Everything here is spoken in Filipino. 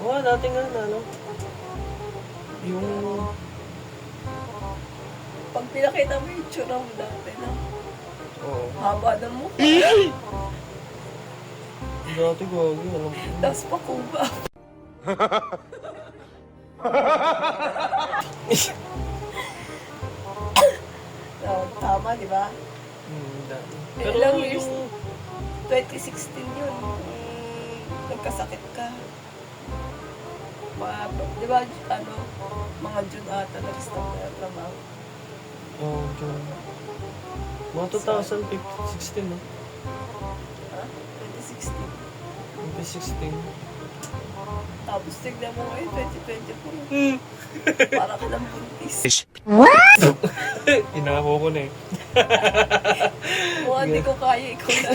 Oo, dati nga na, ano? Yung... Pag pinakita mo yung tsura mo dati na, Oo. haba na mo. Dati gagi, alam ko. Tapos pa kuba. Tama, di ba? Dati. Pero Pero ilang years? yung... 2016 yun. Nagkasakit ka. Di ba, ano, mga June ata nag-stop na trabaho. Oh, June. Mga 2016, no? Ha? 2016. 2016. Tapos tignan mo ngayon, 2024. Para ka ng buntis. Inako ko na eh. Kung hindi ko kaya, ikaw na.